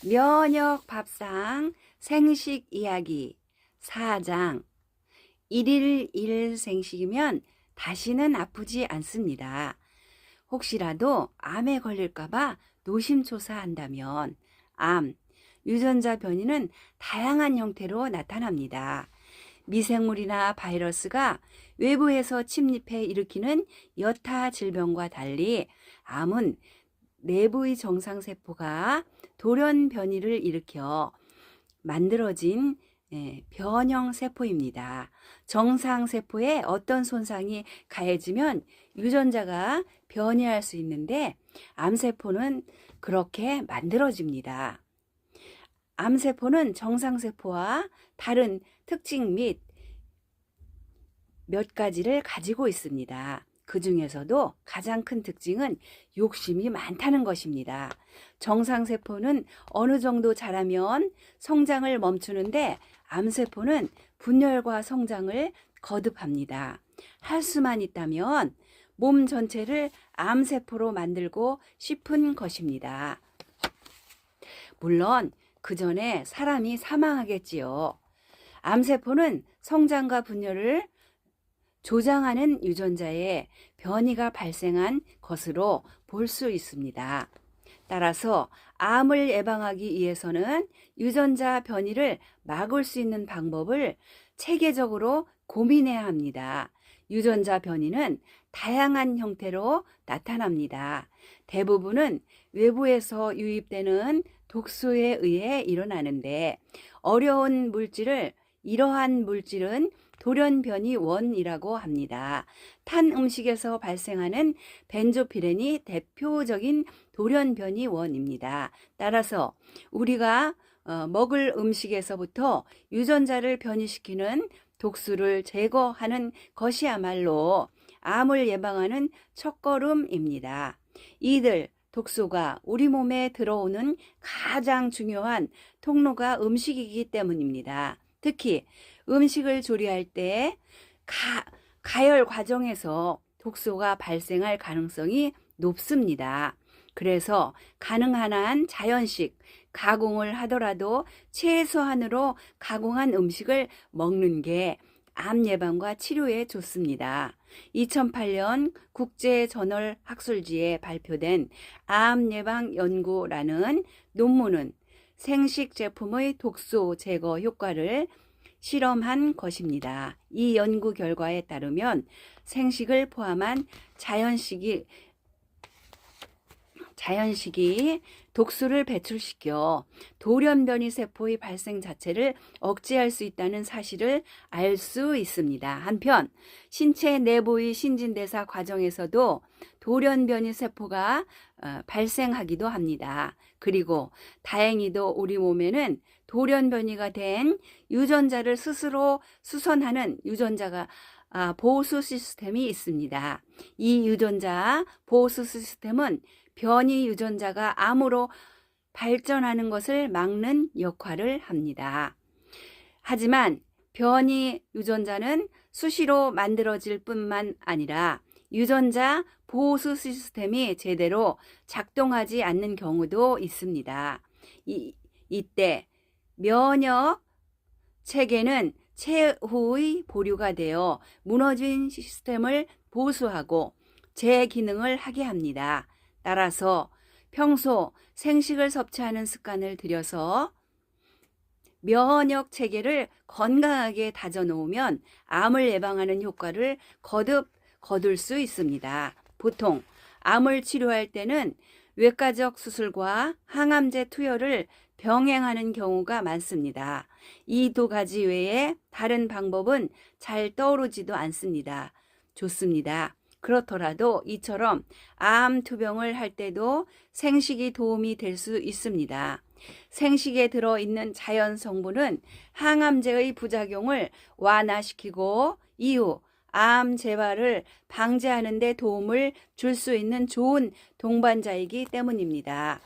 면역 밥상 생식 이야기 4장 1일 1 생식이면 다시는 아프지 않습니다. 혹시라도 암에 걸릴까봐 노심초사한다면 암, 유전자 변이는 다양한 형태로 나타납니다. 미생물이나 바이러스가 외부에서 침입해 일으키는 여타 질병과 달리 암은 내부의 정상세포가 돌연 변이를 일으켜 만들어진 변형세포입니다. 정상세포에 어떤 손상이 가해지면 유전자가 변이할 수 있는데 암세포는 그렇게 만들어집니다. 암세포는 정상세포와 다른 특징 및 몇 가지를 가지고 있습니다. 그 중에서도 가장 큰 특징은 욕심이 많다는 것입니다. 정상세포는 어느 정도 자라면 성장을 멈추는데 암세포는 분열과 성장을 거듭합니다. 할 수만 있다면 몸 전체를 암세포로 만들고 싶은 것입니다. 물론 그 전에 사람이 사망하겠지요. 암세포는 성장과 분열을 조장하는 유전자에 변이가 발생한 것으로 볼 수 있습니다. 따라서 암을 예방하기 위해서는 유전자 변이를 막을 수 있는 방법을 체계적으로 고민해야 합니다. 유전자 변이는 다양한 형태로 나타납니다. 대부분은 외부에서 유입되는 독소에 의해 일어나는데 이러한 물질은 돌연변이 원이라고 합니다. 탄 음식에서 발생하는 벤조피렌이 대표적인 돌연변이 원입니다. 따라서 우리가 먹을 음식에서부터 유전자를 변이시키는 독소를 제거하는 것이야말로 암을 예방하는 첫걸음입니다. 이들 독소가 우리 몸에 들어오는 가장 중요한 통로가 음식이기 때문입니다. 특히 음식을 조리할 때 가열 과정에서 독소가 발생할 가능성이 높습니다. 그래서 가능한 한 자연식 가공을 하더라도 최소한으로 가공한 음식을 먹는 게 암 예방과 치료에 좋습니다. 2008년 국제저널 학술지에 발표된 암 예방 연구라는 논문은 생식 제품의 독소 제거 효과를 실험한 것입니다. 이 연구 결과에 따르면 생식을 포함한 자연식이 독소를 배출시켜 돌연변이 세포의 발생 자체를 억제할 수 있다는 사실을 알 수 있습니다. 한편 신체 내부의 신진대사 과정에서도 돌연변이 세포가 발생하기도 합니다. 그리고 다행히도 우리 몸에는 돌연변이가 된 유전자를 스스로 수선하는 유전자가 보호수 시스템이 있습니다. 이 유전자 보호수 시스템은 변이 유전자가 암으로 발전하는 것을 막는 역할을 합니다. 하지만 변이 유전자는 수시로 만들어질 뿐만 아니라 유전자 보호수 시스템이 제대로 작동하지 않는 경우도 있습니다. 이때 면역 체계는 최후의 보류가 되어 무너진 시스템을 보수하고 재기능을 하게 합니다. 따라서 평소 생식을 섭취하는 습관을 들여서 면역 체계를 건강하게 다져놓으면 암을 예방하는 효과를 거둘 수 있습니다. 보통 암을 치료할 때는 외과적 수술과 항암제 투여를 병행하는 경우가 많습니다. 이 두 가지 외에 다른 방법은 잘 떠오르지도 않습니다. 좋습니다. 그렇더라도 이처럼 암 투병을 할 때도 생식이 도움이 될 수 있습니다. 생식에 들어있는 자연 성분은 항암제의 부작용을 완화시키고 이후 암 재발을 방지하는 데 도움을 줄 수 있는 좋은 동반자이기 때문입니다.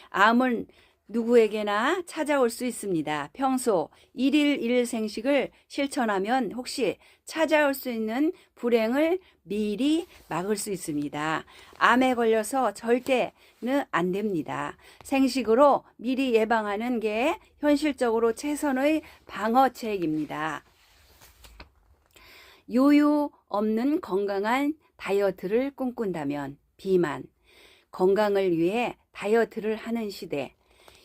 암은 누구에게나 찾아올 수 있습니다. 평소 1일 1일 생식을 실천하면 혹시 찾아올 수 있는 불행을 미리 막을 수 있습니다. 암에 걸려서 절대는 안 됩니다. 생식으로 미리 예방하는 게 현실적으로 최선의 방어책입니다. 요요 없는 건강한 다이어트를 꿈꾼다면 비만, 건강을 위해 다이어트를 하는 시대.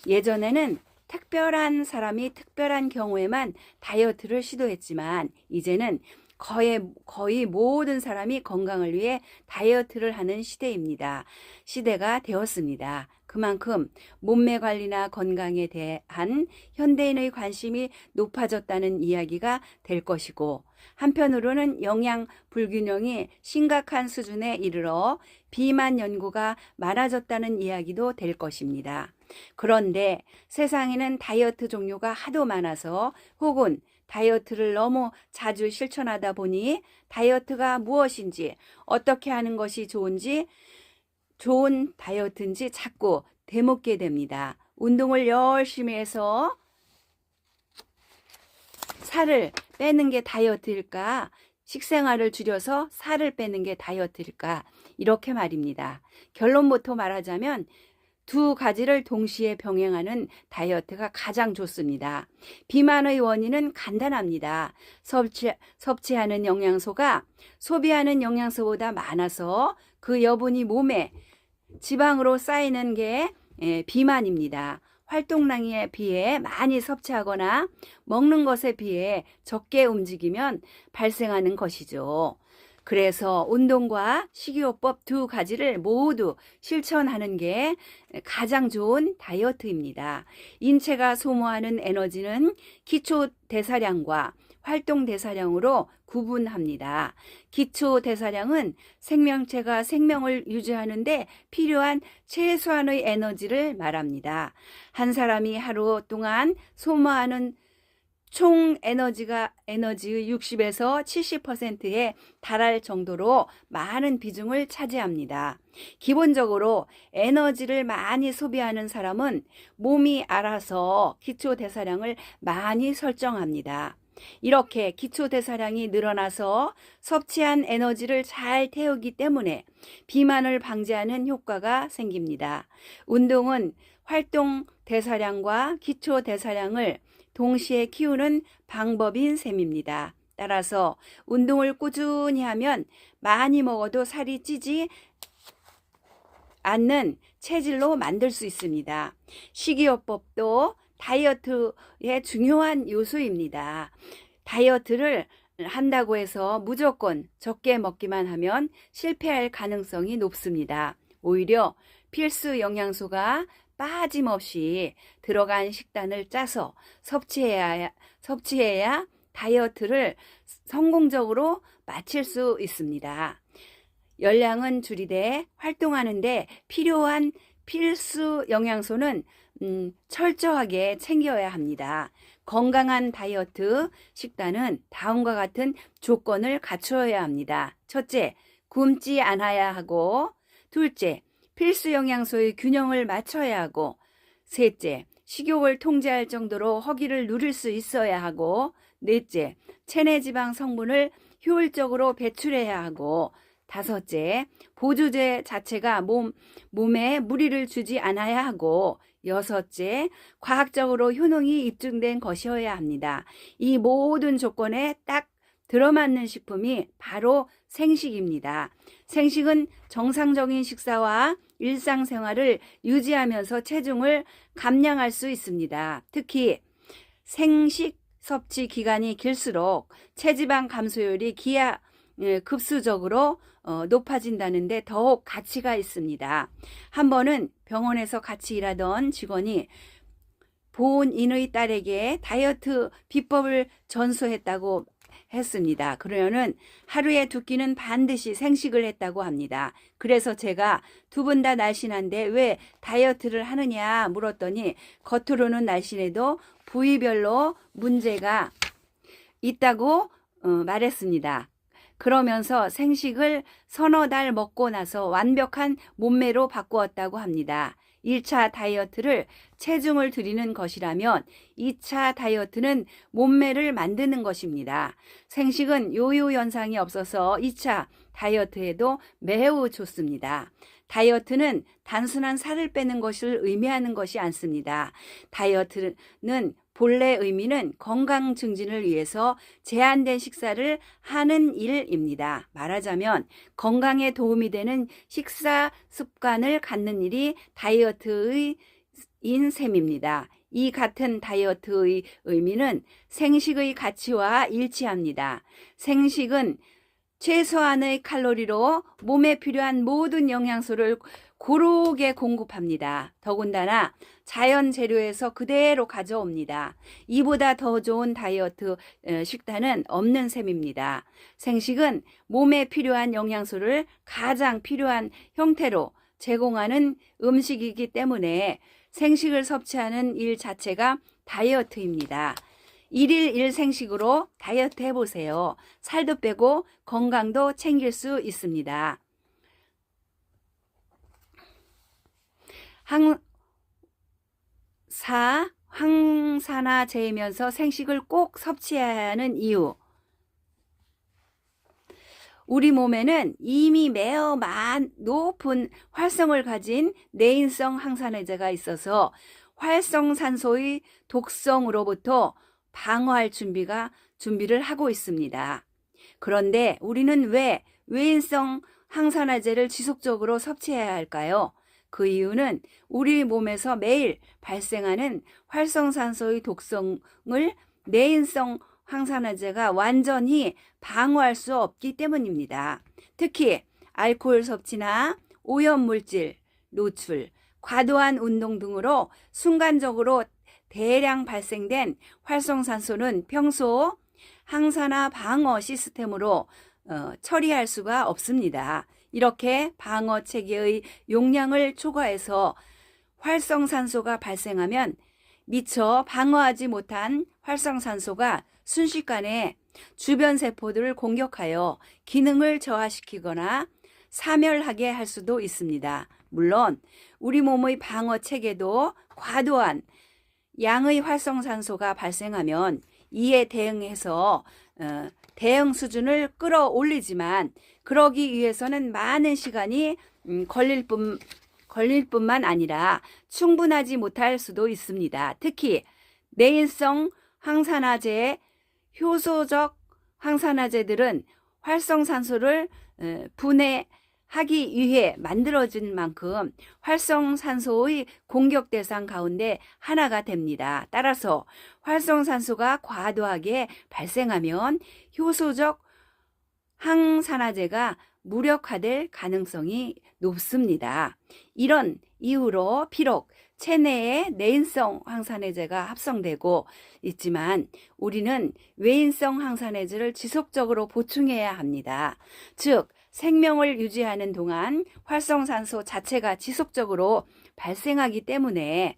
예전에는 특별한 사람이 특별한 경우에만 다이어트를 시도했지만 이제는 거의 모든 사람이 건강을 위해 다이어트를 하는 시대가 되었습니다. 그만큼 몸매 관리나 건강에 대한 현대인의 관심이 높아졌다는 이야기가 될 것이고, 한편으로는 영양 불균형이 심각한 수준에 이르러 비만 연구가 많아졌다는 이야기도 될 것입니다. 그런데 세상에는 다이어트 종류가 하도 많아서 혹은 다이어트를 너무 자주 실천하다 보니 다이어트가 무엇인지, 어떻게 하는 것이 좋은 다이어트인지 자꾸 되묻게 됩니다. 운동을 열심히 해서 살을 빼는 게 다이어트일까? 식생활을 줄여서 살을 빼는 게 다이어트일까? 이렇게 말입니다. 결론부터 말하자면 두 가지를 동시에 병행하는 다이어트가 가장 좋습니다. 비만의 원인은 간단합니다. 섭취하는 영양소가 소비하는 영양소보다 많아서 그 여분이 몸에 지방으로 쌓이는 게 비만입니다. 활동량에 비해 많이 섭취하거나 먹는 것에 비해 적게 움직이면 발생하는 것이죠. 그래서 운동과 식이요법 두 가지를 모두 실천하는 게 가장 좋은 다이어트입니다. 인체가 소모하는 에너지는 기초대사량과 활동대사량으로 구분합니다. 기초대사량은 생명체가 생명을 유지하는 데 필요한 최소한의 에너지를 말합니다. 한 사람이 하루 동안 소모하는 총 에너지의 60에서 70%에 달할 정도로 많은 비중을 차지합니다. 기본적으로 에너지를 많이 소비하는 사람은 몸이 알아서 기초대사량을 많이 설정합니다. 이렇게 기초대사량이 늘어나서 섭취한 에너지를 잘 태우기 때문에 비만을 방지하는 효과가 생깁니다. 운동은 활동대사량과 기초대사량을 동시에 키우는 방법인 셈입니다. 따라서 운동을 꾸준히 하면 많이 먹어도 살이 찌지 않는 체질로 만들 수 있습니다. 식이요법도 다이어트의 중요한 요소입니다. 다이어트를 한다고 해서 무조건 적게 먹기만 하면 실패할 가능성이 높습니다. 오히려 필수 영양소가 빠짐없이 들어간 식단을 짜서 섭취해야 다이어트를 성공적으로 마칠 수 있습니다. 열량은 줄이되 활동하는데 필요한 필수 영양소는 철저하게 챙겨야 합니다. 건강한 다이어트 식단은 다음과 같은 조건을 갖추어야 합니다. 첫째, 굶지 않아야 하고, 둘째, 필수 영양소의 균형을 맞춰야 하고, 셋째, 식욕을 통제할 정도로 허기를 누릴 수 있어야 하고, 넷째, 체내 지방 성분을 효율적으로 배출해야 하고, 다섯째, 보조제 자체가 몸에 무리를 주지 않아야 하고, 여섯째, 과학적으로 효능이 입증된 것이어야 합니다. 이 모든 조건에 딱 들어맞는 식품이 바로 생식입니다. 생식은 정상적인 식사와 일상생활을 유지하면서 체중을 감량할 수 있습니다. 특히 생식 섭취 기간이 길수록 체지방 감소율이 급수적으로 높아진다는데 더욱 가치가 있습니다. 한 번은 병원에서 같이 일하던 직원이 본인의 딸에게 다이어트 비법을 전수했다고 했습니다. 그러면은 하루에 2끼는 반드시 생식을 했다고 합니다. 그래서 제가 두 분 다 날씬한데 왜 다이어트를 하느냐 물었더니 겉으로는 날씬해도 부위별로 문제가 있다고 말했습니다. 그러면서 생식을 서너 달 먹고 나서 완벽한 몸매로 바꾸었다고 합니다. 1차 다이어트를 체중을 줄이는 것이라면 2차 다이어트는 몸매를 만드는 것입니다. 생식은 요요 현상이 없어서 2차 다이어트에도 매우 좋습니다. 다이어트는 단순한 살을 빼는 것을 의미하는 것이 않습니다. 다이어트는 본래 의미는 건강 증진을 위해서 제한된 식사를 하는 일입니다. 말하자면 건강에 도움이 되는 식사 습관을 갖는 일이 다이어트의 셈입니다. 이 같은 다이어트의 의미는 생식의 가치와 일치합니다. 생식은 최소한의 칼로리로 몸에 필요한 모든 영양소를 고르게 공급합니다. 더군다나 자연 재료에서 그대로 가져옵니다. 이보다 더 좋은 다이어트 식단은 없는 셈입니다. 생식은 몸에 필요한 영양소를 가장 필요한 형태로 제공하는 음식이기 때문에 생식을 섭취하는 일 자체가 다이어트입니다. 1일 1생식으로 다이어트 해보세요. 살도 빼고 건강도 챙길 수 있습니다. 항산화제이면서 생식을 꼭 섭취해야 하는 이유. 우리 몸에는 이미 매우 높은 활성을 가진 내인성 항산화제가 있어서 활성산소의 독성으로부터 방어할 준비를 하고 있습니다. 그런데 우리는 왜 외인성 항산화제를 지속적으로 섭취해야 할까요? 그 이유는 우리 몸에서 매일 발생하는 활성산소의 독성을 내인성 항산화제가 완전히 방어할 수 없기 때문입니다. 특히 알코올 섭취나 오염물질 노출, 과도한 운동 등으로 순간적으로 대량 발생된 활성산소는 평소 항산화 방어 시스템으로 처리할 수가 없습니다. 이렇게 방어 체계의 용량을 초과해서 활성산소가 발생하면 미처 방어하지 못한 활성산소가 순식간에 주변 세포들을 공격하여 기능을 저하시키거나 사멸하게 할 수도 있습니다. 물론 우리 몸의 방어 체계도 과도한 양의 활성산소가 발생하면 이에 대응해서 대응 수준을 끌어올리지만 그러기 위해서는 많은 시간이 걸릴 뿐만 아니라 충분하지 못할 수도 있습니다. 특히 내인성 항산화제의 효소적 항산화제들은 활성산소를 분해하기 위해 만들어진 만큼 활성산소의 공격 대상 가운데 하나가 됩니다. 따라서 활성산소가 과도하게 발생하면 효소적 항산화제가 무력화될 가능성이 높습니다. 이런 이유로 비록 체내에 내인성 항산화제가 합성되고 있지만 우리는 외인성 항산화제를 지속적으로 보충해야 합니다. 즉 생명을 유지하는 동안 활성산소 자체가 지속적으로 발생하기 때문에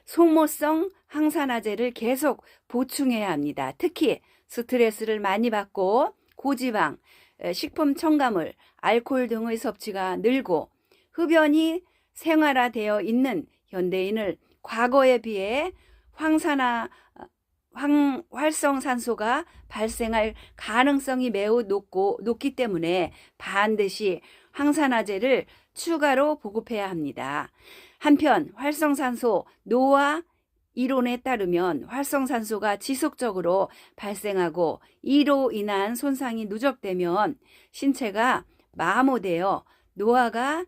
소모성 항산화제를 계속 보충해야 합니다. 특히 스트레스를 많이 받고 고지방, 식품 첨가물, 알코올 등의 섭취가 늘고 흡연이 생활화되어 있는 현대인을 과거에 비해 활성산소가 발생할 가능성이 매우 높기 때문에 반드시 항산화제를 추가로 보급해야 합니다. 한편 활성산소 노화 이론에 따르면 활성산소가 지속적으로 발생하고 이로 인한 손상이 누적되면 신체가 마모되어 노화가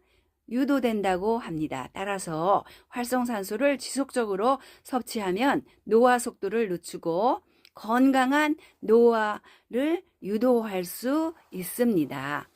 유도된다고 합니다. 따라서 활성산소를 지속적으로 섭취하면 노화 속도를 늦추고 건강한 노화를 유도할 수 있습니다.